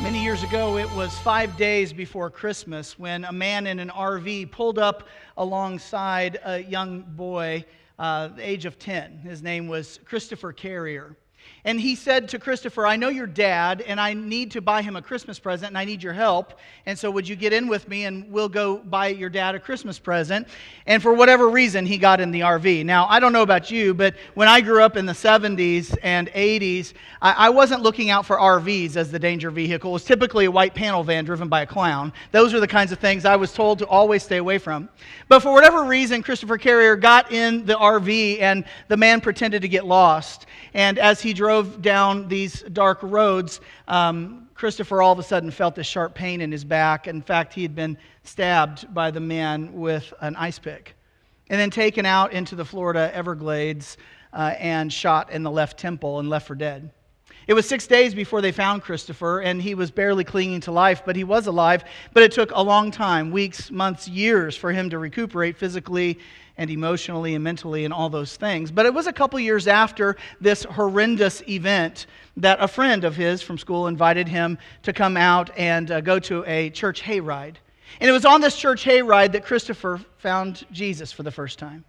Many years ago, it was 5 days before Christmas when a man in an RV pulled up alongside a young boy, the age of 10. His name was Christopher Carrier. And he said to Christopher, "I know your dad, and I need to buy him a Christmas present, and I need your help. And so would you get in with me, and we'll go buy your dad a Christmas present?" And for whatever reason, he got in the RV. Now, I don't know about you, but when I grew up in the 70s and 80s, I wasn't looking out for RVs as the danger vehicle. It was typically a white panel van driven by a clown. Those are the kinds of things I was told to always stay away from. But for whatever reason, Christopher Carrier got in the RV, and the man pretended to get lost. And as he drove down these dark roads, Christopher all of a sudden felt this sharp pain in his back. In fact, he had been stabbed by the man with an ice pick and then taken out into the Florida Everglades and shot in the left temple and left for dead. It was 6 days before they found Christopher, and he was barely clinging to life, but he was alive. But it took a long time, weeks, months, years, for him to recuperate physically and emotionally and mentally and all those things. But it was a couple years after this horrendous event that a friend of his from school invited him to come out and go to a church hayride. And it was on this church hayride that Christopher found Jesus for the first time.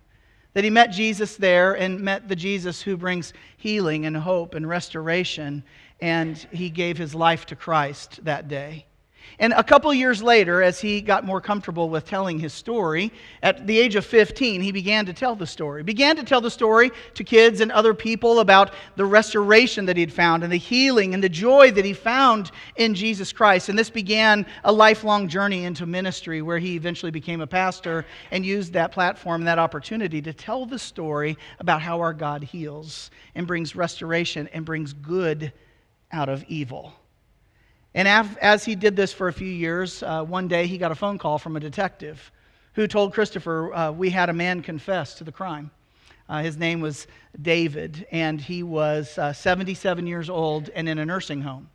That he met Jesus there and met the Jesus who brings healing and hope and restoration. And he gave his life to Christ that day. And a couple years later, as he got more comfortable with telling his story, at the age of 15, he began to tell the story. Began to tell the story to kids and other people about the restoration that he'd found and the healing and the joy that he found in Jesus Christ. And this began a lifelong journey into ministry where he eventually became a pastor and used that platform, that opportunity to tell the story about how our God heals and brings restoration and brings good out of evil. And as he did this for a few years, one day he got a phone call from a detective who told Christopher, we had a man confess to the crime. His name was David, and he was 77 years old and in a nursing home.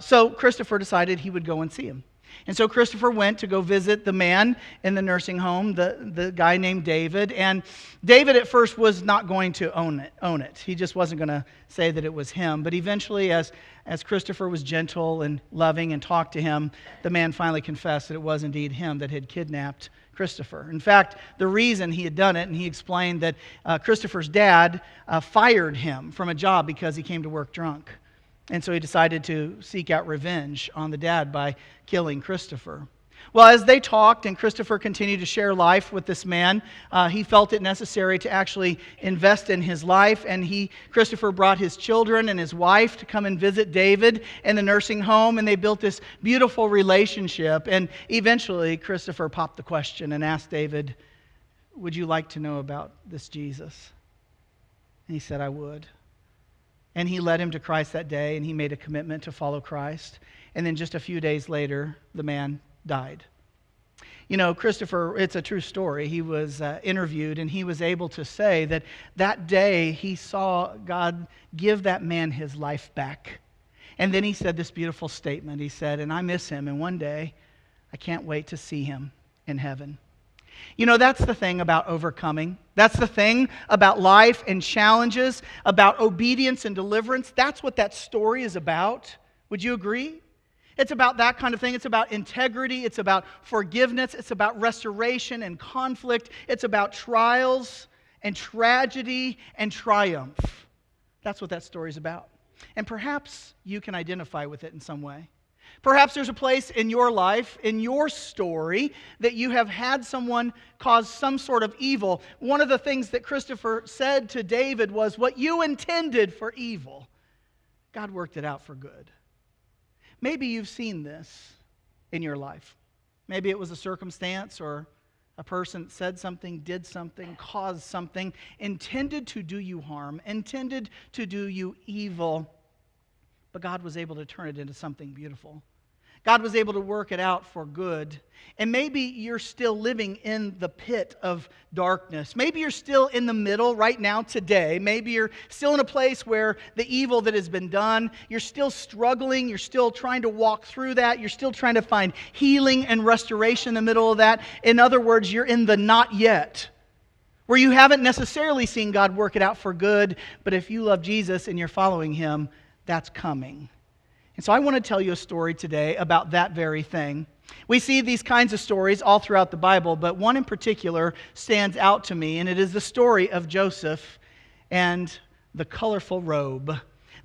So Christopher decided he would go and see him. And so Christopher went to go visit the man in the nursing home, the guy named David. And David at first was not going to own it. He just wasn't going to say that it was him. But eventually, as Christopher was gentle and loving and talked to him, the man finally confessed that it was indeed him that had kidnapped Christopher. In fact, the reason he had done it, and he explained that Christopher's dad fired him from a job because he came to work drunk. And so he decided to seek out revenge on the dad by killing Christopher. Well, as they talked and Christopher continued to share life with this man, he felt it necessary to actually invest in his life. And Christopher brought his children and his wife to come and visit David in the nursing home. And they built this beautiful relationship. And eventually, Christopher popped the question and asked David, "Would you like to know about this Jesus?" And he said, "I would." And he led him to Christ that day, and he made a commitment to follow Christ. And then just a few days later, the man died. You know, Christopher, it's a true story. He was interviewed, and he was able to say that that day he saw God give that man his life back. And then he said this beautiful statement. He said, "And I miss him, and one day I can't wait to see him in heaven." You know, that's the thing about overcoming. That's the thing about life and challenges, about obedience and deliverance. That's what that story is about. Would you agree? It's about that kind of thing. It's about integrity. It's about forgiveness. It's about restoration and conflict. It's about trials and tragedy and triumph. That's what that story is about. And perhaps you can identify with it in some way. Perhaps there's a place in your life, in your story, that you have had someone cause some sort of evil. One of the things that Christopher said to David was, "What you intended for evil, God worked it out for good." Maybe you've seen this in your life. Maybe it was a circumstance or a person said something, did something, caused something, intended to do you harm, intended to do you evil, but God was able to turn it into something beautiful. God was able to work it out for good. And maybe you're still living in the pit of darkness. Maybe you're still in the middle right now today. Maybe you're still in a place where the evil that has been done, you're still struggling. You're still trying to walk through that. You're still trying to find healing and restoration in the middle of that. In other words, you're in the not yet, where you haven't necessarily seen God work it out for good. But if you love Jesus and you're following Him, that's coming. And so I want to tell you a story today about that very thing. We see these kinds of stories all throughout the Bible, but one in particular stands out to me, and it is the story of Joseph and the colorful robe.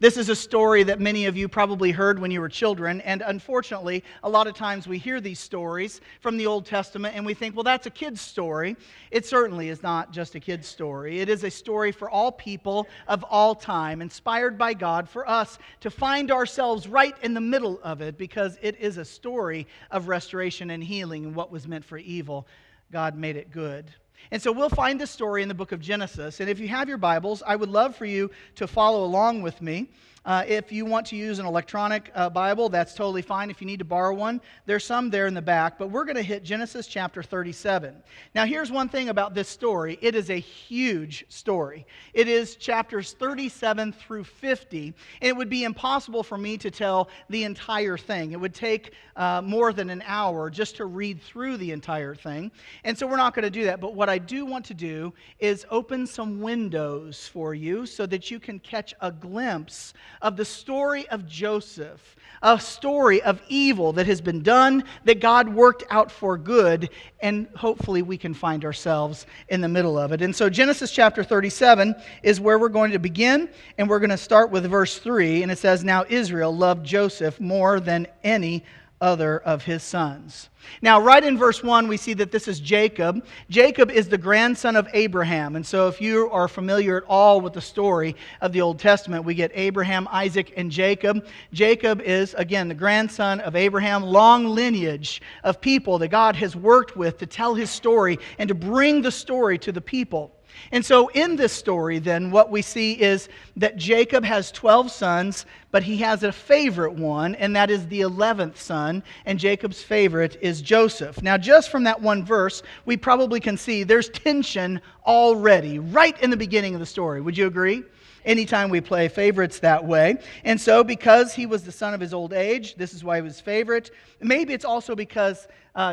This is a story that many of you probably heard when you were children, and unfortunately, a lot of times we hear these stories from the Old Testament and we think, well, that's a kid's story. It certainly is not just a kid's story. It is a story for all people of all time, inspired by God for us to find ourselves right in the middle of it, because it is a story of restoration and healing, and what was meant for evil, God made it good. And so we'll find this story in the book of Genesis. And if you have your Bibles, I would love for you to follow along with me. If you want to use an electronic Bible, that's totally fine. If you need to borrow one, there's some there in the back. But we're going to hit Genesis chapter 37. Now, here's one thing about this story. It is a huge story. It is chapters 37 through 50. And it would be impossible for me to tell the entire thing. It would take more than an hour just to read through the entire thing. And so we're not going to do that. But what I do want to do is open some windows for you so that you can catch a glimpse of the story of Joseph, a story of evil that has been done, that God worked out for good, and hopefully we can find ourselves in the middle of it. And so Genesis chapter 37 is where we're going to begin, and we're going to start with verse 3, and it says, "Now Israel loved Joseph more than any other of his sons." Now, right in verse 1, we see that this is Jacob. Jacob is the grandson of Abraham. And so if you are familiar at all with the story of the Old Testament, we get Abraham, Isaac, and Jacob. Jacob is, again, the grandson of Abraham, long lineage of people that God has worked with to tell his story and to bring the story to the people. And so in this story, then, what we see is that Jacob has 12 sons, but he has a favorite one, and that is the 11th son, and Jacob's favorite is Joseph. Now, just from that one verse, we probably can see there's tension already, right in the beginning of the story. Would you agree? Anytime we play favorites that way. And so, because he was the son of his old age, this is why he was favorite. Maybe it's also because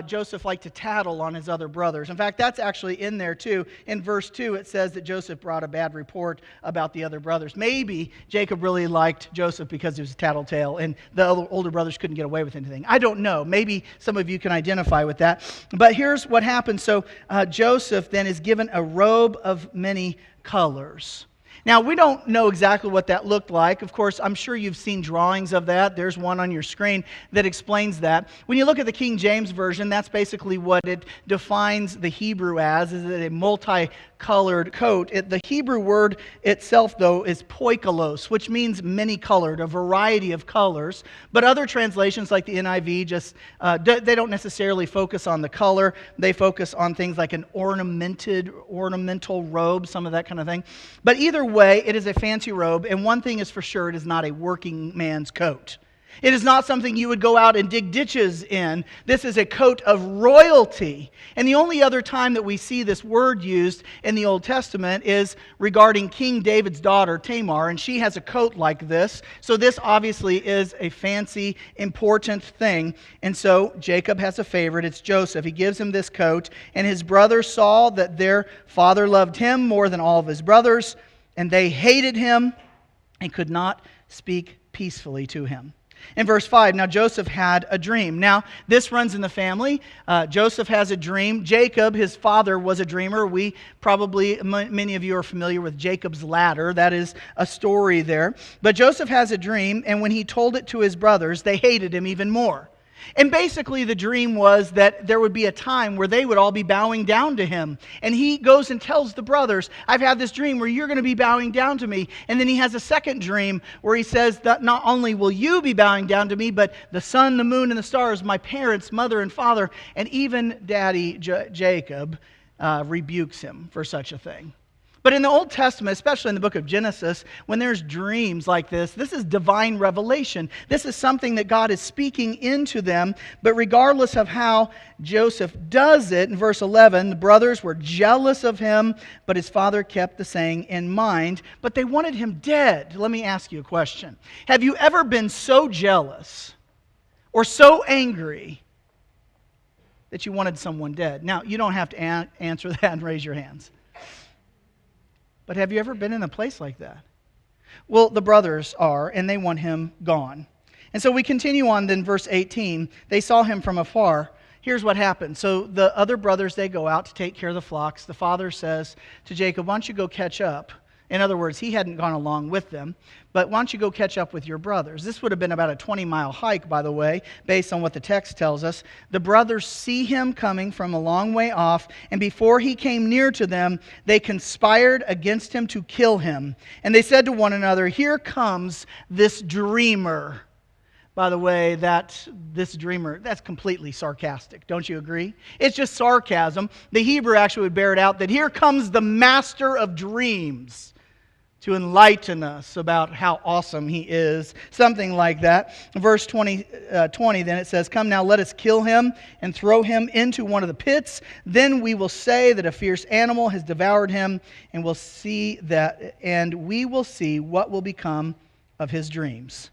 Joseph liked to tattle on his other brothers. In fact, that's actually in there too. In verse 2, it says that Joseph brought a bad report about the other brothers. Maybe Jacob really liked Joseph because he was a tattletale and the older brothers couldn't get away with anything. I don't know. Maybe some of you can identify with that. But here's what happens. So Joseph then is given a robe of many colors. Now, we don't know exactly what that looked like. Of course, I'm sure you've seen drawings of that. There's one on your screen that explains that. When you look at the King James Version, that's basically what it defines the Hebrew as, is it a multicolored coat. The Hebrew word itself, though, is poikilos, which means many-colored, a variety of colors. But other translations, like the NIV, they don't necessarily focus on the color. They focus on things like an ornamental robe, some of that kind of thing. But either way, it is a fancy robe, and one thing is for sure, it is not a working man's coat. It is not something you would go out and dig ditches in. This is a coat of royalty. And the only other time that we see this word used in the Old Testament is regarding King David's daughter, Tamar, and she has a coat like this. So this obviously is a fancy, important thing. And so Jacob has a favorite. It's Joseph. He gives him this coat, and his brothers saw that their father loved him more than all of his brothers, and they hated him and could not speak peacefully to him. In verse 5, now Joseph had a dream. Now, this runs in the family. Joseph has a dream. Jacob, his father, was a dreamer. Many of you are familiar with Jacob's ladder. That is a story there. But Joseph has a dream, and when he told it to his brothers, they hated him even more. And basically the dream was that there would be a time where they would all be bowing down to him. And he goes and tells the brothers, I've had this dream where you're going to be bowing down to me. And then he has a second dream where he says that not only will you be bowing down to me, but the sun, the moon, and the stars, my parents, mother and father, and even Daddy Jacob rebukes him for such a thing. But in the Old Testament, especially in the book of Genesis, when there's dreams like this is divine revelation. This is something that God is speaking into them. But regardless of how Joseph does it, in verse 11, the brothers were jealous of him, but his father kept the saying in mind. But they wanted him dead. Let me ask you a question. Have you ever been so jealous or so angry that you wanted someone dead? Now, you don't have to answer that and raise your hands. But have you ever been in a place like that? Well, the brothers are, and they want him gone. And so we continue on then, verse 18. They saw him from afar. Here's what happened. So the other brothers, they go out to take care of the flocks. The father says to Jacob, why don't you go catch up? In other words, he hadn't gone along with them, but why don't you go catch up with your brothers? This would have been about a 20-mile hike, by the way, based on what the text tells us. The brothers see him coming from a long way off, and before he came near to them, they conspired against him to kill him. And they said to one another, here comes this dreamer. By the way, this dreamer, that's completely sarcastic. Don't you agree? It's just sarcasm. The Hebrew actually would bear it out that here comes the master of dreams to enlighten us about how awesome he is. Something like that. Verse 20, then it says, come now, let us kill him and throw him into one of the pits. Then we will say that a fierce animal has devoured him, and we will see what will become of his dreams.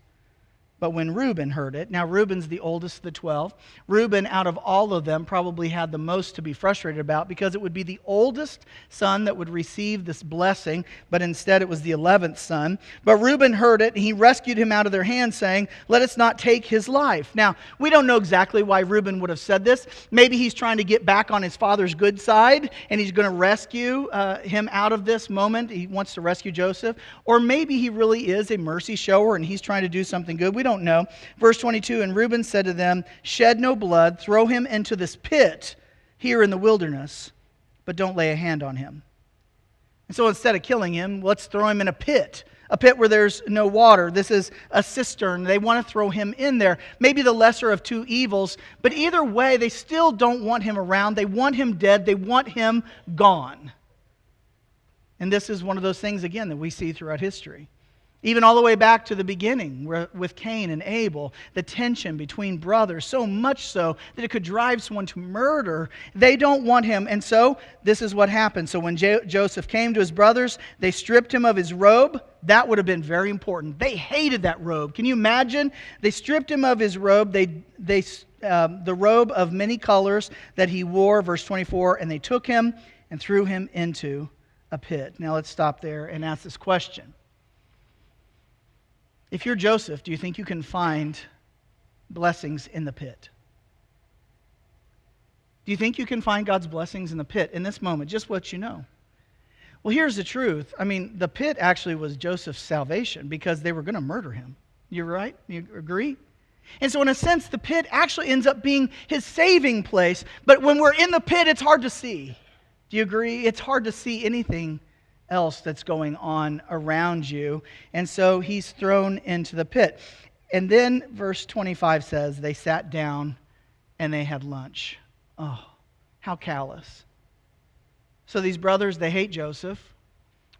But when Reuben heard it, now Reuben's the oldest of the 12. Reuben, out of all of them, probably had the most to be frustrated about because it would be the oldest son that would receive this blessing, but instead it was the 11th son. But Reuben heard it, and he rescued him out of their hands, saying, let us not take his life. Now, we don't know exactly why Reuben would have said this. Maybe he's trying to get back on his father's good side, and he's going to rescue him out of this moment. He wants to rescue Joseph. Or maybe he really is a mercy shower, and he's trying to do something good. We don't know. Verse 22, and Reuben said to them, shed no blood, throw him into this pit here in the wilderness, but don't lay a hand on him. And so instead of killing him, let's throw him in a pit where there's no water. This is a cistern. They want to throw him in there. Maybe the lesser of two evils, but either way, they still don't want him around. They want him dead. They want him gone. And this is one of those things, again, that we see throughout history. Even all the way back to the beginning with Cain and Abel, the tension between brothers, so much so that it could drive someone to murder. They don't want him. And so this is what happened. So when Joseph came to his brothers, they stripped him of his robe. That would have been very important. They hated that robe. Can you imagine? They stripped him of his robe. The robe of many colors that he wore, verse 24, and they took him and threw him into a pit. Now let's stop there and ask this question. If you're Joseph, do you think you can find blessings in the pit? Do you think you can find God's blessings in the pit in this moment, just what you know? Well, here's the truth. I mean, the pit actually was Joseph's salvation because they were going to murder him. You're right? You agree? And so in a sense, the pit actually ends up being his saving place. But when we're in the pit, it's hard to see. Do you agree? It's hard to see anything else that's going on around you. And so he's thrown into the pit. And then verse 25 says, they sat down and they had lunch. Oh, how callous. So these brothers, they hate Joseph.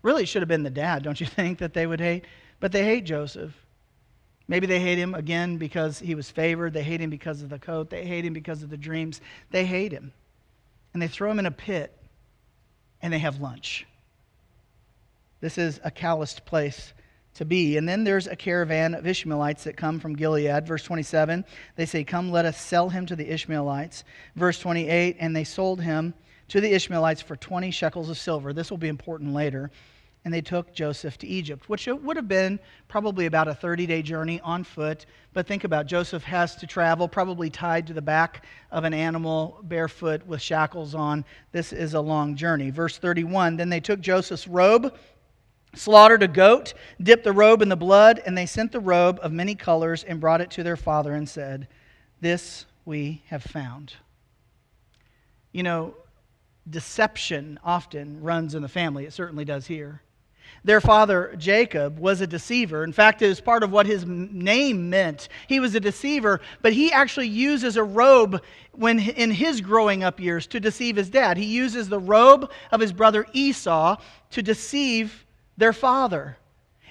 Really, it should have been the dad, don't you think, that they would hate? But they hate Joseph. Maybe they hate him, again, because he was favored. They hate him because of the coat. They hate him because of the dreams. They hate him. And they throw him in a pit and they have lunch. This is a calloused place to be. And then there's a caravan of Ishmaelites that come from Gilead. Verse 27, they say, come, let us sell him to the Ishmaelites. Verse 28, and they sold him to the Ishmaelites for 20 shekels of silver. This will be important later. And they took Joseph to Egypt, which would have been probably about a 30-day journey on foot. But think about it, Joseph has to travel, probably tied to the back of an animal, barefoot with shackles on. This is a long journey. Verse 31, then they took Joseph's robe, slaughtered a goat, dipped the robe in the blood, and they sent the robe of many colors and brought it to their father and said, this we have found. You know, deception often runs in the family. It certainly does here. Their father, Jacob, was a deceiver. In fact, it was part of what his name meant. He was a deceiver, but he actually uses a robe when in his growing up years to deceive his dad. He uses the robe of his brother Esau to deceive their father.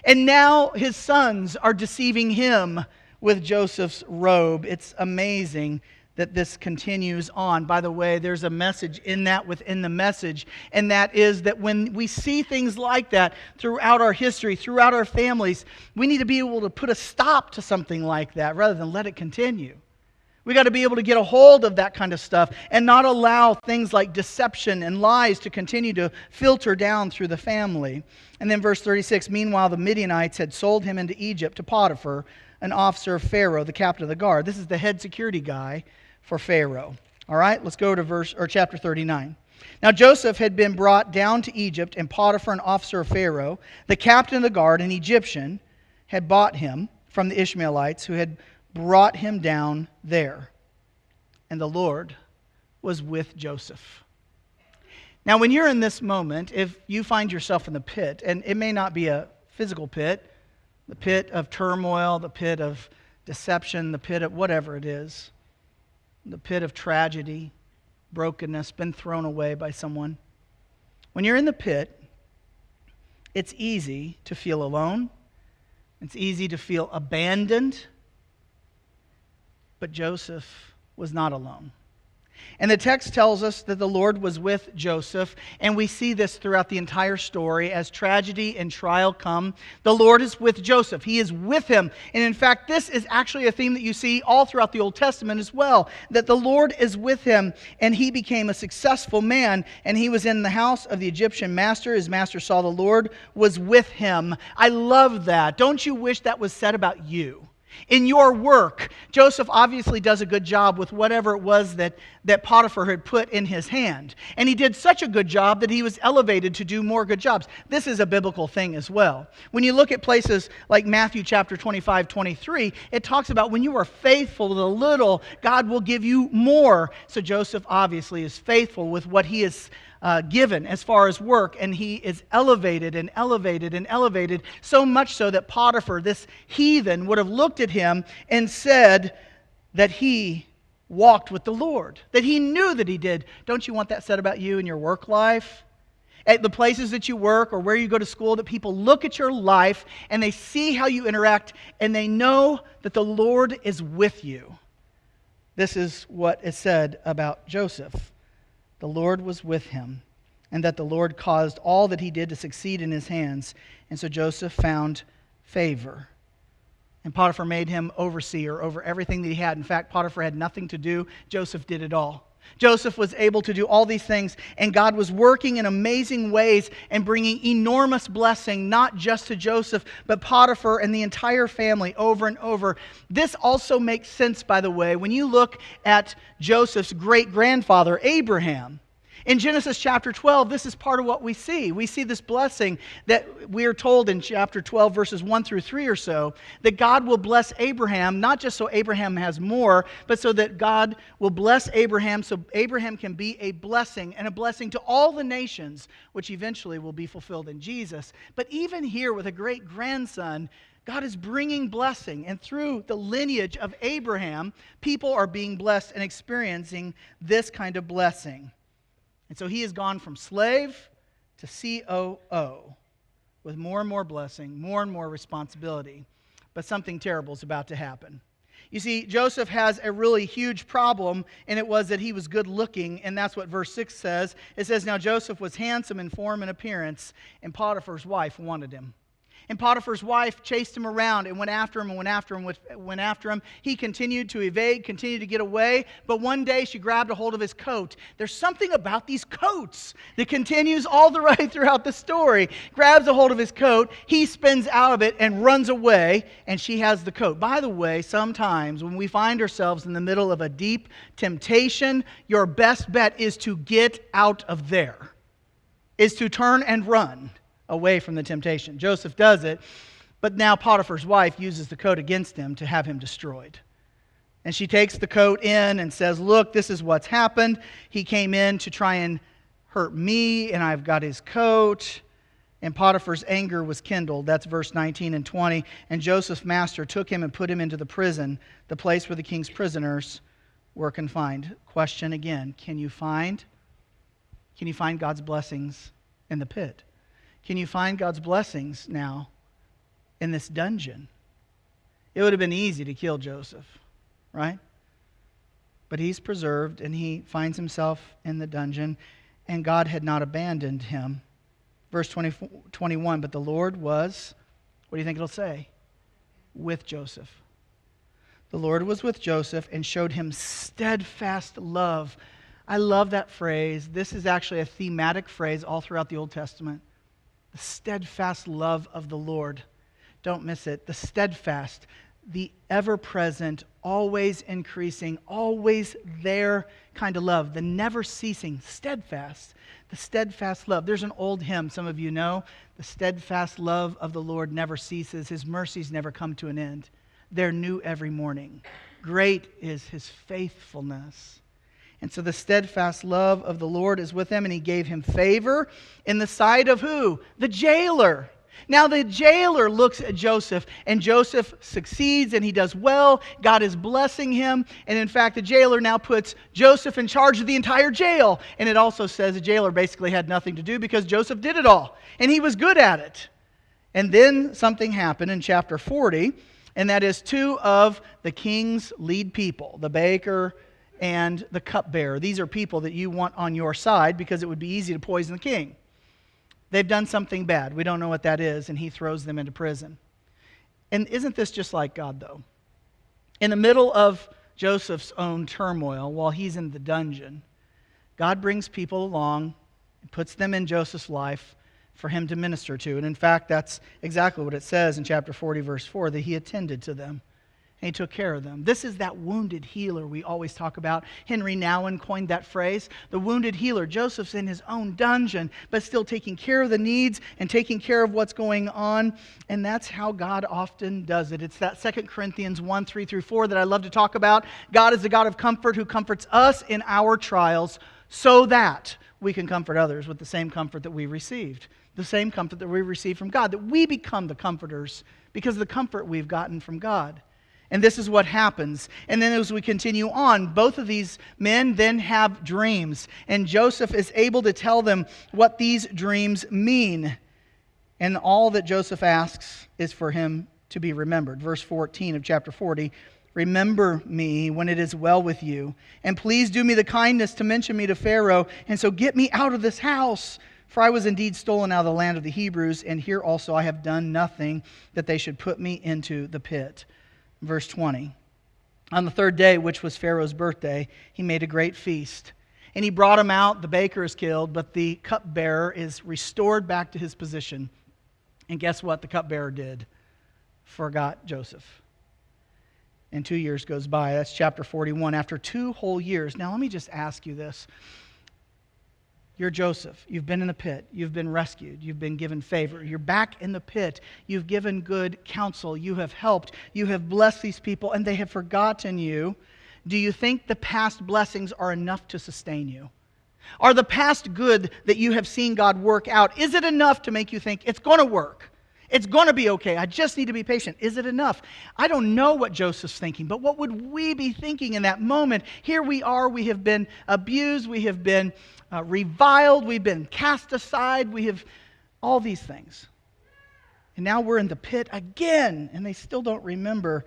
And now his sons are deceiving him with Joseph's robe. It's amazing that this continues on. By the way, there's a message in that within the message, and that is that when we see things like that throughout our history, throughout our families, we need to be able to put a stop to something like that rather than let it continue. We got to be able to get a hold of that kind of stuff and not allow things like deception and lies to continue to filter down through the family. And then verse 36, meanwhile the Midianites had sold him into Egypt to Potiphar, an officer of Pharaoh, the captain of the guard. This is the head security guy for Pharaoh. All right, let's go to chapter 39. Now Joseph had been brought down to Egypt, and Potiphar, an officer of Pharaoh, the captain of the guard, an Egyptian, had bought him from the Ishmaelites who had brought him down there. And the Lord was with Joseph. Now, when you're in this moment, if you find yourself in the pit, and it may not be a physical pit, the pit of turmoil, the pit of deception, the pit of whatever it is, the pit of tragedy, brokenness, been thrown away by someone. When you're in the pit, it's easy to feel alone. It's easy to feel abandoned. But Joseph was not alone. And the text tells us that the Lord was with Joseph, and we see this throughout the entire story. As tragedy and trial come, the Lord is with Joseph. He is with him. And in fact, this is actually a theme that you see all throughout the Old Testament as well, that the Lord is with him, and he became a successful man, and he was in the house of the Egyptian master. His master saw the Lord was with him. I love that. Don't you wish that was said about you? In your work, Joseph obviously does a good job with whatever it was that Potiphar had put in his hand. And he did such a good job that he was elevated to do more good jobs. This is a biblical thing as well. When you look at places like Matthew chapter 25, 23, it talks about when you are faithful with a little, God will give you more. So Joseph obviously is faithful with what he is given as far as work, and he is elevated and elevated and elevated, so much so that Potiphar, this heathen, would have looked at him and said that he walked with the Lord, that he knew that he did. Don't you want that said about you in your work life? At the places that you work or where you go to school, that people look at your life and they see how you interact and they know that the Lord is with you. This is what is said about Joseph. The Lord was with him, and that the Lord caused all that he did to succeed in his hands. And so Joseph found favor. And Potiphar made him overseer over everything that he had. In fact, Potiphar had nothing to do. Joseph did it all. Joseph was able to do all these things, and God was working in amazing ways and bringing enormous blessing, not just to Joseph, but Potiphar and the entire family over and over. This also makes sense, by the way, when you look at Joseph's great-grandfather, Abraham. In Genesis chapter 12, this is part of what we see. We see this blessing that we are told in chapter 12, verses 1 through 3 or so, that God will bless Abraham, not just so Abraham has more, but so that God will bless Abraham so Abraham can be a blessing, and a blessing to all the nations, which eventually will be fulfilled in Jesus. But even here with a great-grandson, God is bringing blessing, and through the lineage of Abraham, people are being blessed and experiencing this kind of blessing. And so he has gone from slave to COO with more and more blessing, more and more responsibility. But something terrible is about to happen. You see, Joseph has a really huge problem, and it was that he was good looking, and that's what verse 6 says. It says, "Now Joseph was handsome in form and appearance, and Potiphar's wife wanted him." And Potiphar's wife chased him around and went after him and went after him, went after him. He continued to evade, continued to get away. But one day she grabbed a hold of his coat. There's something about these coats that continues all the way throughout the story. Grabs a hold of his coat. He spins out of it and runs away. And she has the coat. By the way, sometimes when we find ourselves in the middle of a deep temptation, your best bet is to get out of there. Is to turn and run away from the temptation. Joseph does it, but now Potiphar's wife uses the coat against him to have him destroyed. And she takes the coat in and says, "Look, this is what's happened. He came in to try and hurt me, and I've got his coat." And Potiphar's anger was kindled. That's verse 19 and 20. And Joseph's master took him and put him into the prison, the place where the king's prisoners were confined. Question again, can you find God's blessings in the pit? Can you find God's blessings now in this dungeon? It would have been easy to kill Joseph, right? But he's preserved, and he finds himself in the dungeon, and God had not abandoned him. Verse 21, but the Lord was, what do you think it'll say? With Joseph. The Lord was with Joseph and showed him steadfast love. I love that phrase. This is actually a thematic phrase all throughout the Old Testament. The steadfast love of the Lord. Don't miss it. The steadfast. the ever-present, always increasing, always there kind of love, the never ceasing, steadfast, the steadfast love. There's an old hymn, some of you know, the steadfast love of the Lord never ceases. His mercies never come to an end. They're new every morning. Great is his faithfulness. And so the steadfast love of the Lord is with him, and he gave him favor in the sight of who? The jailer. Now the jailer looks at Joseph, and Joseph succeeds, and he does well. God is blessing him. And in fact, the jailer now puts Joseph in charge of the entire jail. And it also says the jailer basically had nothing to do because Joseph did it all, and he was good at it. And then something happened in chapter 40, and that is two of the king's lead people, the baker and the cupbearer. These are people that you want on your side because it would be easy to poison the king. They've done something bad. We don't know what that is, and he throws them into prison. And isn't this just like God, though? In the middle of Joseph's own turmoil, while he's in the dungeon, God brings people along and puts them in Joseph's life for him to minister to. And in fact, that's exactly what it says in chapter 40, verse 4, that he attended to them. And he took care of them. This is that wounded healer we always talk about. Henry Nouwen coined that phrase, the wounded healer. Joseph's in his own dungeon, but still taking care of the needs and taking care of what's going on. And that's how God often does it. It's that 2 Corinthians 1, 3 through 4 that I love to talk about. God is the God of comfort who comforts us in our trials so that we can comfort others with the same comfort that we received. The same comfort that we received from God. That we become the comforters because of the comfort we've gotten from God. And this is what happens. And then as we continue on, both of these men then have dreams. And Joseph is able to tell them what these dreams mean. And all that Joseph asks is for him to be remembered. Verse 14 of chapter 40, remember me when it is well with you. And please do me the kindness to mention me to Pharaoh. And so get me out of this house. For I was indeed stolen out of the land of the Hebrews. And here also I have done nothing that they should put me into the pit. Verse 20, on the third day, which was Pharaoh's birthday, he made a great feast. And he brought him out. The baker is killed, but the cupbearer is restored back to his position. And guess what the cupbearer did? Forgot Joseph. And 2 years goes by. That's chapter 41. After 2 whole years. Now let me just ask you this. You're Joseph. You've been in the pit. You've been rescued. You've been given favor. You're back in the pit. You've given good counsel. You have helped. You have blessed these people, and they have forgotten you. Do you think the past blessings are enough to sustain you? Are the past good that you have seen God work out, is it enough to make you think it's going to work? It's going to be okay. I just need to be patient. Is it enough? I don't know what Joseph's thinking, but what would we be thinking in that moment? Here we are. We have been abused. We have been reviled. We've been cast aside. We have all these things. And now we're in the pit again, and they still don't remember.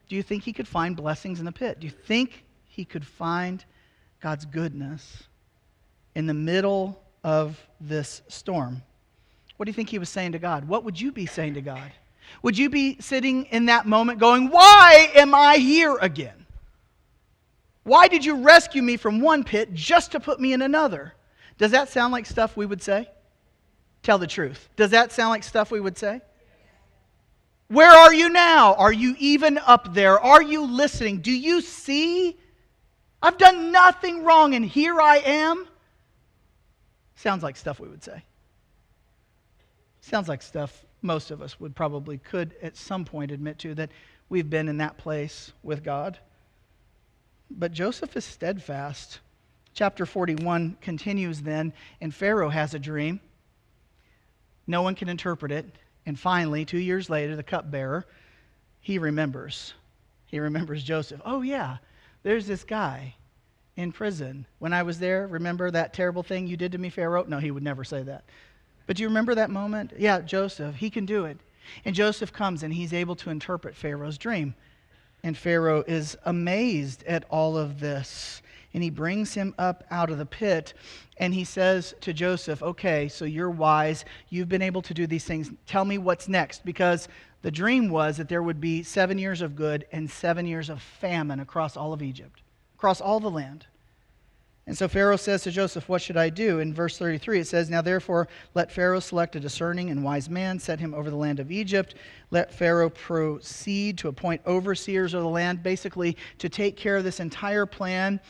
Do you think he could find blessings in the pit? Do you think he could find God's goodness in the middle of this storm? What do you think he was saying to God? What would you be saying to God? Would you be sitting in that moment going, why am I here again? Why did you rescue me from one pit just to put me in another? Does that sound like stuff we would say? Tell the truth. Does that sound like stuff we would say? Where are you now? Are you even up there? Are you listening? Do you see? I've done nothing wrong and here I am. Sounds like stuff we would say. Sounds like stuff most of us could at some point admit to, that we've been in that place with God. But Joseph is steadfast. Chapter 41 continues then, and Pharaoh has a dream. No one can interpret it. And finally, 2 years later, the cupbearer, he remembers. He remembers Joseph. Oh yeah, there's this guy in prison. When I was there, remember that terrible thing you did to me, Pharaoh? No, he would never say that. But do you remember that moment? Yeah, Joseph, he can do it. And Joseph comes and he's able to interpret Pharaoh's dream. And Pharaoh is amazed at all of this. And he brings him up out of the pit. And he says to Joseph, okay, so you're wise. You've been able to do these things. Tell me what's next. Because the dream was that there would be 7 years of good and 7 years of famine across all of Egypt, across all the land. And so Pharaoh says to Joseph, what should I do? In verse 33 it says, now therefore let Pharaoh select a discerning and wise man, set him over the land of Egypt. Let Pharaoh proceed to appoint overseers of the land, basically to take care of this entire plan.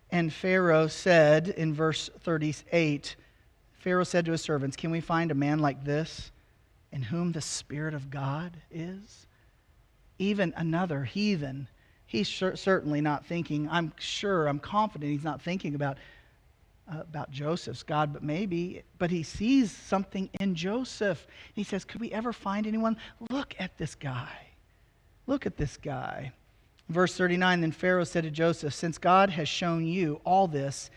And Pharaoh said in verse 38, Pharaoh said to his servants, can we find a man like this in whom the Spirit of God is? Even another heathen. He's certainly not thinking, I'm confident he's not thinking about Joseph's God, but he sees something in Joseph. He says, could we ever find anyone? Look at this guy. Look at this guy. Verse 39, then Pharaoh said to Joseph, since God has shown you all this,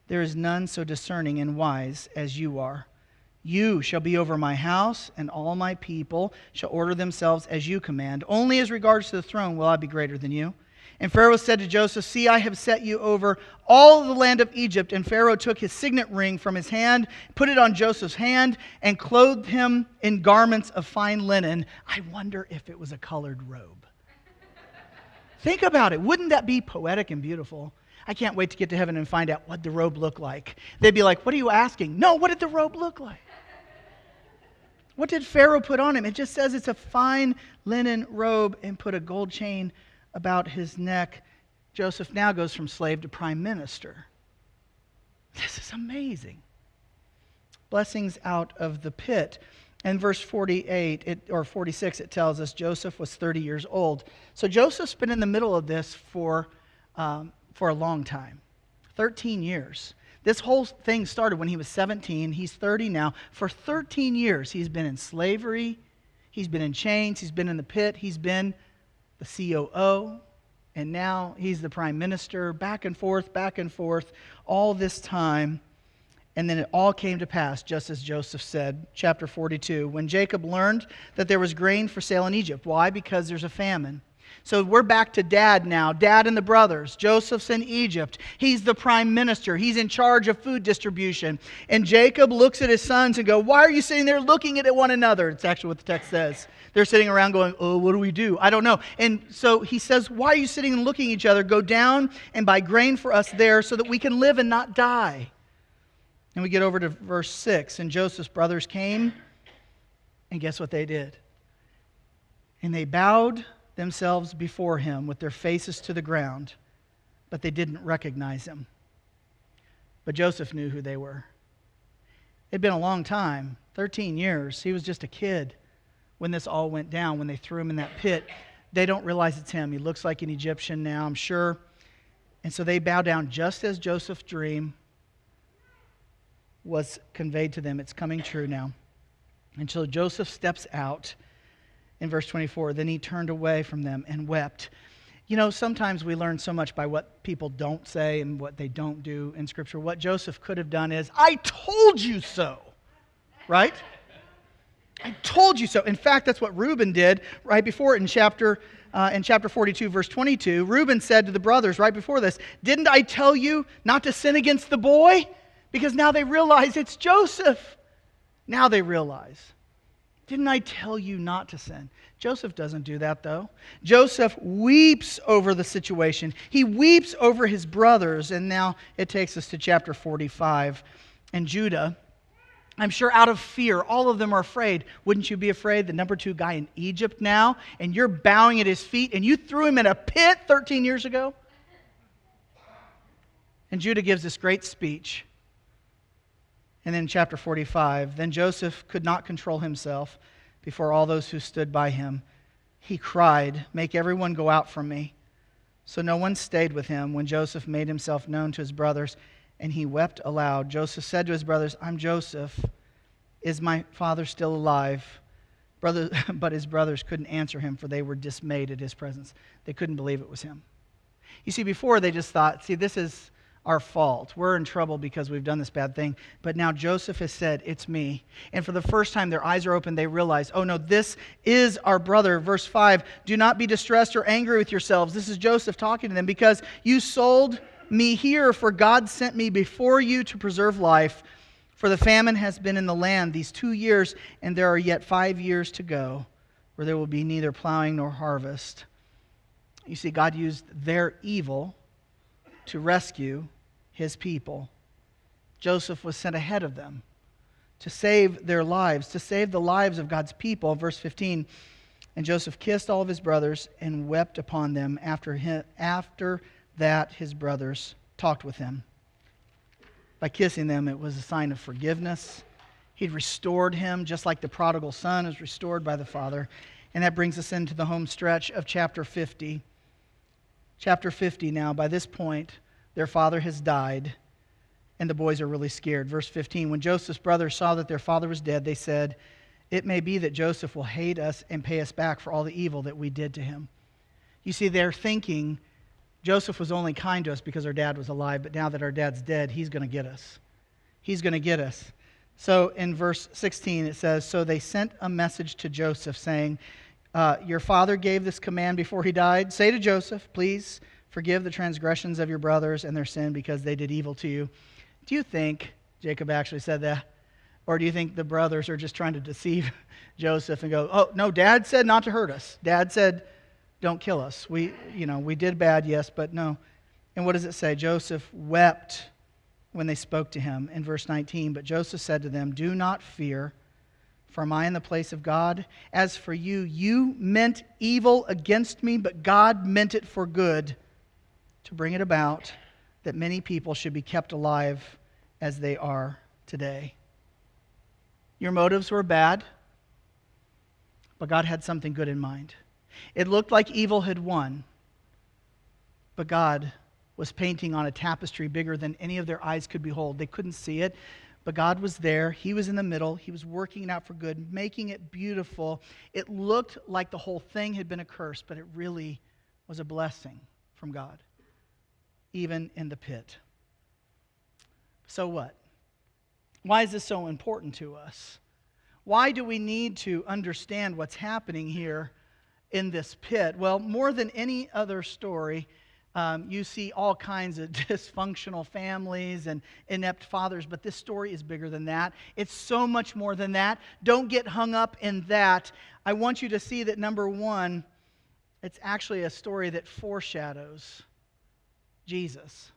there is none so discerning and wise as you are. You shall be over my house, and all my people shall order themselves as you command. Only as regards to the throne will I be greater than you. And Pharaoh said to Joseph, see, I have set you over all the land of Egypt. And Pharaoh took his signet ring from his hand, put it on Joseph's hand, and clothed him in garments of fine linen. I wonder if it was a colored robe. Think about it. Wouldn't that be poetic and beautiful? I can't wait to get to heaven and find out what the robe looked like. They'd be like, what are you asking? No, what did the robe look like? What did Pharaoh put on him? It just says it's a fine linen robe and put a gold chain about his neck. Joseph now goes from slave to prime minister. This is amazing. Blessings out of the pit. And verse 46, it tells us Joseph was 30 years old. So Joseph's been in the middle of this for a long time, 13 years. This whole thing started when he was 17. He's 30 now. For 13 years, he's been in slavery. He's been in chains. He's been in the pit. He's been the COO. And now he's the prime minister, back and forth, all this time. And then it all came to pass, just as Joseph said, chapter 42, when Jacob learned that there was grain for sale in Egypt. Why? Because there's a famine. So we're back to Dad now, Dad and the brothers. Joseph's in Egypt. He's the prime minister. He's in charge of food distribution. And Jacob looks at his sons and goes, why are you sitting there looking at one another? It's actually what the text says. They're sitting around going, oh, what do we do? I don't know. And so he says, why are you sitting and looking at each other? Go down and buy grain for us there so that we can live and not die. And we get over to verse 6. And Joseph's brothers came, and guess what they did? And they bowed themselves before him with their faces to the ground, but they didn't recognize him. But Joseph knew who they were. It'd been a long time, 13 years. He was just a kid when this all went down, when they threw him in that pit. They don't realize it's him. He looks like an Egyptian now, I'm sure. And so they bow down just as Joseph's dream was conveyed to them. It's coming true now. And so Joseph steps out in verse 24. Then he turned away from them and wept. You know, sometimes we learn so much by what people don't say and what they don't do in Scripture. What Joseph could have done is, I told you so, right? I told you so. In fact, that's what Reuben did right before it in chapter 42, verse 22. Reuben said to the brothers right before this, didn't I tell you not to sin against the boy? Because now they realize it's Joseph. Now they realize. Didn't I tell you not to sin? Joseph doesn't do that, though. Joseph weeps over the situation. He weeps over his brothers. And now it takes us to chapter 45. And Judah, I'm sure out of fear, all of them are afraid. Wouldn't you be afraid? The number 2 guy in Egypt now, and you're bowing at his feet, and you threw him in a pit 13 years ago? And Judah gives this great speech. And then chapter 45, then Joseph could not control himself before all those who stood by him. He cried, make everyone go out from me. So no one stayed with him when Joseph made himself known to his brothers, and he wept aloud. Joseph said to his brothers, I'm Joseph. Is my father still alive? But his brothers couldn't answer him, for they were dismayed at his presence. They couldn't believe it was him. You see, before they just thought, see, this is our fault. We're in trouble because we've done this bad thing. But now Joseph has said, it's me. And for the first time, their eyes are open. They realize, oh no, this is our brother. Verse 5, do not be distressed or angry with yourselves. This is Joseph talking to them, because you sold me here, for God sent me before you to preserve life. For the famine has been in the land these 2 years, and there are yet 5 years to go, where there will be neither plowing nor harvest. You see, God used their evil to rescue his people. Joseph was sent ahead of them to save their lives, to save the lives of God's people. Verse 15, and Joseph kissed all of his brothers and wept upon them. After that, his brothers talked with him. By kissing them, it was a sign of forgiveness. He'd restored him, just like the prodigal son is restored by the father. And that brings us into the home stretch of chapter 50. Chapter 50 now, by this point, their father has died, and the boys are really scared. Verse 15, when Joseph's brothers saw that their father was dead, they said, it may be that Joseph will hate us and pay us back for all the evil that we did to him. You see, they're thinking Joseph was only kind to us because our dad was alive, but now that our dad's dead, he's going to get us. He's going to get us. So in verse 16 it says, so they sent a message to Joseph saying, your father gave this command before he died. Say to Joseph, please forgive the transgressions of your brothers and their sin because they did evil to you. Do you think Jacob actually said that? Or do you think the brothers are just trying to deceive Joseph and go, oh, no, Dad said not to hurt us. Dad said, don't kill us. We did bad, yes, but no. And what does it say? Joseph wept when they spoke to him in verse 19. But Joseph said to them, do not fear, for am I in the place of God? As for you, you meant evil against me, but God meant it for good, to bring it about that many people should be kept alive as they are today. Your motives were bad, but God had something good in mind. It looked like evil had won, but God was painting on a tapestry bigger than any of their eyes could behold. They couldn't see it, but God was there. He was in the middle. He was working it out for good, making it beautiful. It looked like the whole thing had been a curse, but it really was a blessing from God, even in the pit. So what? Why is this so important to us? Why do we need to understand what's happening here in this pit? Well, more than any other story, you see all kinds of dysfunctional families and inept fathers, but this story is bigger than that. It's so much more than that. Don't get hung up in that. I want you to see that, number one, it's actually a story that foreshadows Jesus.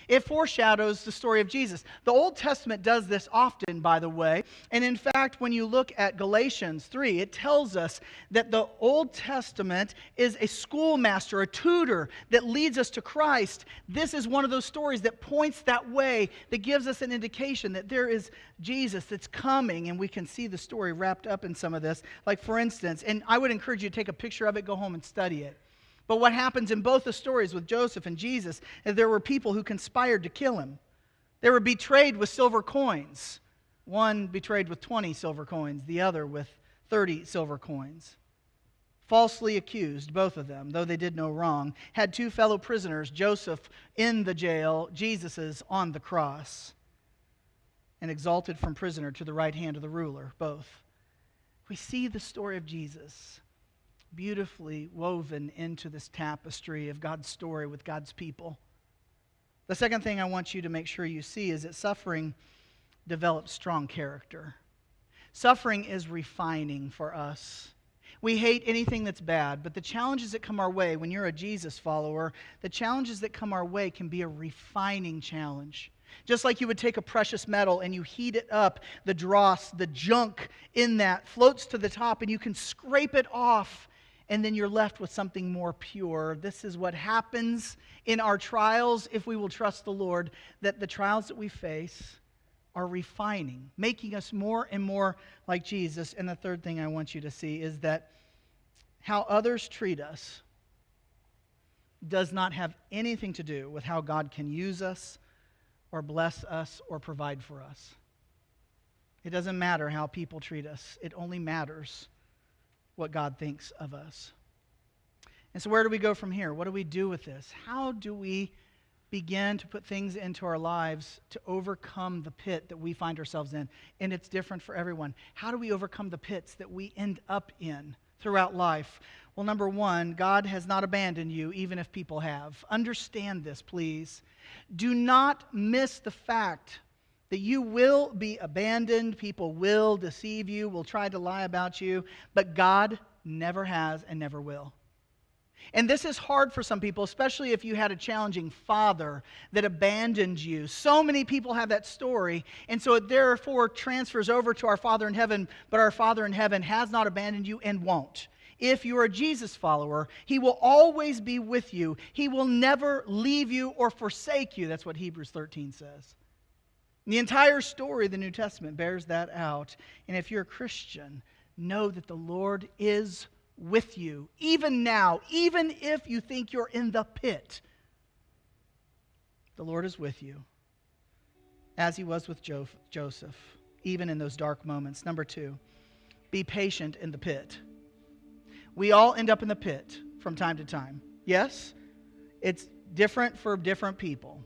It foreshadows the story of Jesus. The Old Testament does this often, by the way. And in fact, when you look at Galatians 3, it tells us that the Old Testament is a schoolmaster, a tutor that leads us to Christ. This is one of those stories that points that way, that gives us an indication that there is Jesus that's coming, and we can see the story wrapped up in some of this. Like, for instance, and I would encourage you to take a picture of it, go home and study it. But what happens in both the stories with Joseph and Jesus is there were people who conspired to kill him. They were betrayed with silver coins. One betrayed with 20 silver coins, the other with 30 silver coins. Falsely accused, both of them, though they did no wrong. Had two fellow prisoners, Joseph in the jail, Jesus on the cross. And exalted from prisoner to the right hand of the ruler, both. We see the story of Jesus beautifully woven into this tapestry of God's story with God's people. The second thing I want you to make sure you see is that suffering develops strong character. Suffering is refining for us. We hate anything that's bad, but the challenges that come our way when you're a Jesus follower, the challenges that come our way can be a refining challenge. Just like you would take a precious metal and you heat it up, the dross, the junk in that floats to the top and you can scrape it off, and then you're left with something more pure. This is what happens in our trials if we will trust the Lord, that the trials that we face are refining, making us more and more like Jesus. And the third thing I want you to see is that how others treat us does not have anything to do with how God can use us or bless us or provide for us. It doesn't matter how people treat us. It only matters what God thinks of us. And so where do we go from here? What do we do with this? How do we begin to put things into our lives to overcome the pit that we find ourselves in? And it's different for everyone. How do we overcome the pits that we end up in throughout life? Well, number one, God has not abandoned you, even if people have. Understand this, please. Do not miss the fact that you will be abandoned. People will deceive you, will try to lie about you, but God never has and never will. And this is hard for some people, especially if you had a challenging father that abandoned you. So many people have that story, and so it therefore transfers over to our Father in heaven, but our Father in heaven has not abandoned you and won't. If you are a Jesus follower, He will always be with you. He will never leave you or forsake you. That's what Hebrews 13 says. The entire story of the New Testament bears that out. And if you're a Christian, know that the Lord is with you, even now, even if you think you're in the pit. The Lord is with you, as He was with Joseph, even in those dark moments. Number 2, be patient in the pit. We all end up in the pit from time to time. Yes, it's different for different people.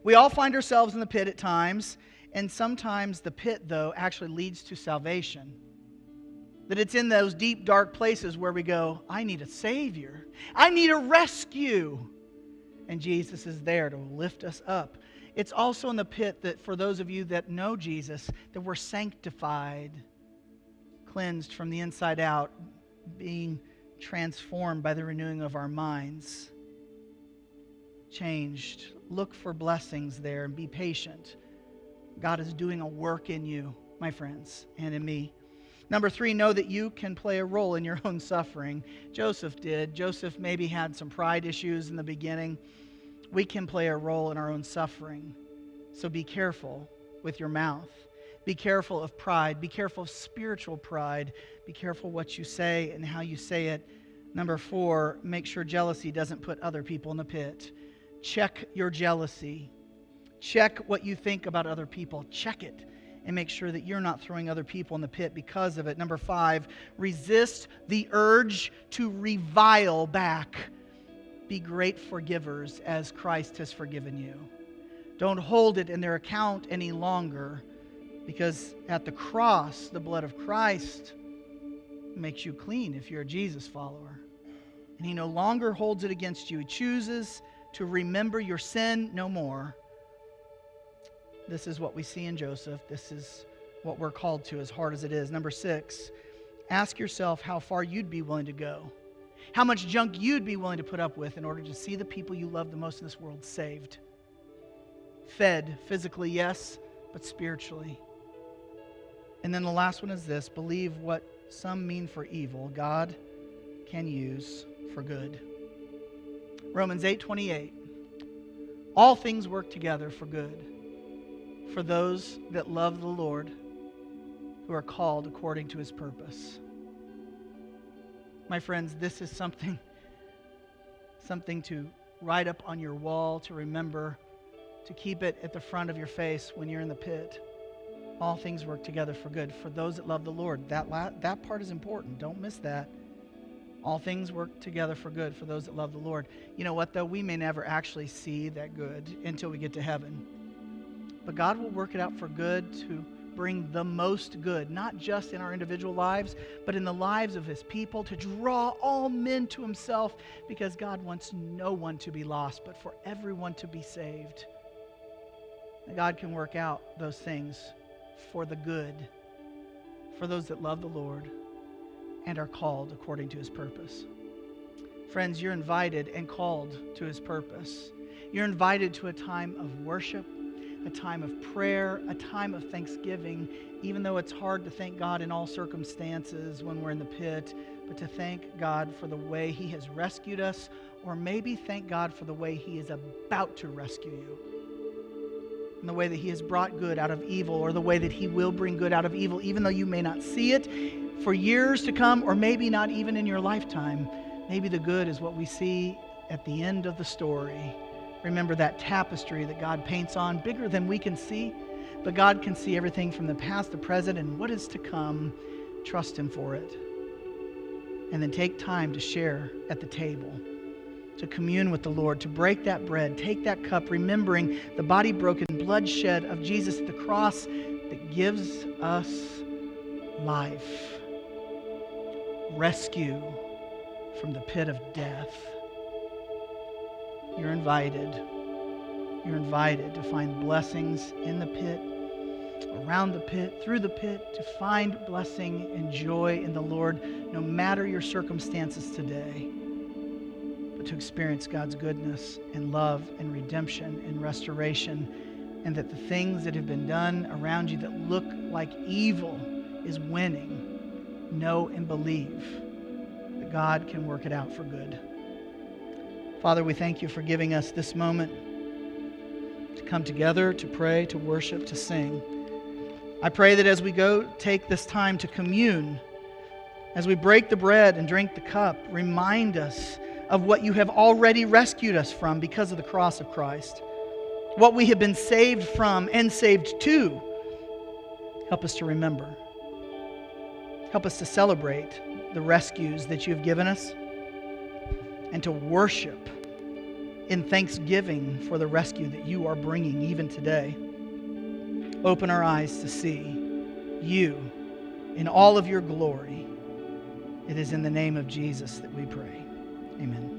We all find ourselves in the pit at times, and sometimes the pit, though, actually leads to salvation. That it's in those deep, dark places where we go, I need a Savior. I need a rescue. And Jesus is there to lift us up. It's also in the pit that for those of you that know Jesus, that we're sanctified, cleansed from the inside out, being transformed by the renewing of our minds. Changed. Look for blessings there and be patient. God is doing a work in you, my friends, and in me. Number 3, know that you can play a role in your own suffering. Joseph did. Joseph maybe had some pride issues in the beginning. We can play a role in our own suffering. So be careful with your mouth. Be careful of pride. Be careful of spiritual pride. Be careful what you say and how you say it. Number 4, make sure jealousy doesn't put other people in the pit. Check your jealousy. Check what you think about other people. Check it. And make sure that you're not throwing other people in the pit because of it. Number 5, resist the urge to revile back. Be great forgivers as Christ has forgiven you. Don't hold it in their account any longer, because at the cross, the blood of Christ makes you clean if you're a Jesus follower. And He no longer holds it against you. He chooses to remember your sin no more. This is what we see in Joseph. This is what we're called to, as hard as it is. Number 6, ask yourself how far you'd be willing to go. How much junk you'd be willing to put up with in order to see the people you love the most in this world saved. Fed physically, yes, but spiritually. And then the last one is this: believe what some mean for evil, God can use for good. Romans 8:28. All things work together for good for those that love the Lord, who are called according to His purpose. My friends, this is something to write up on your wall, to remember, to keep it at the front of your face when you're in the pit. All things work together for good for those that love the Lord. That part is important. Don't miss that. All things work together for good for those that love the Lord. You know what, though? We may never actually see that good until we get to heaven. But God will work it out for good to bring the most good, not just in our individual lives, but in the lives of His people, to draw all men to Himself, because God wants no one to be lost, but for everyone to be saved. And God can work out those things for the good, for those that love the Lord and are called according to His purpose. Friends, you're invited and called to His purpose. You're invited to a time of worship, a time of prayer, a time of thanksgiving, even though it's hard to thank God in all circumstances when we're in the pit, but to thank God for the way He has rescued us, or maybe thank God for the way He is about to rescue you, and the way that He has brought good out of evil, or the way that He will bring good out of evil, even though you may not see it for years to come, or maybe not even in your lifetime. Maybe the good is what we see at the end of the story. Remember that tapestry that God paints on, bigger than we can see, but God can see everything from the past, the present, and what is to come. Trust Him for it. And then take time to share at the table, to commune with the Lord, to break that bread, take that cup, remembering the body broken, blood shed of Jesus at the cross that gives us life, rescue from the pit of death. You're invited. You're invited to find blessings in the pit, around the pit, through the pit, to find blessing and joy in the Lord, no matter your circumstances today. but to experience God's goodness and love and redemption and restoration, and that the things that have been done around you that look like evil is winning. Know and believe that God can work it out for good. Father, we thank you for giving us this moment to come together, to pray, to worship, to sing. I pray that as we go take this time to commune, as we break the bread and drink the cup, remind us of what you have already rescued us from because of the cross of Christ, what we have been saved from and saved to. Help us to remember. Help us to celebrate the rescues that you have given us and to worship in thanksgiving for the rescue that you are bringing even today. Open our eyes to see you in all of your glory. It is in the name of Jesus that we pray. Amen.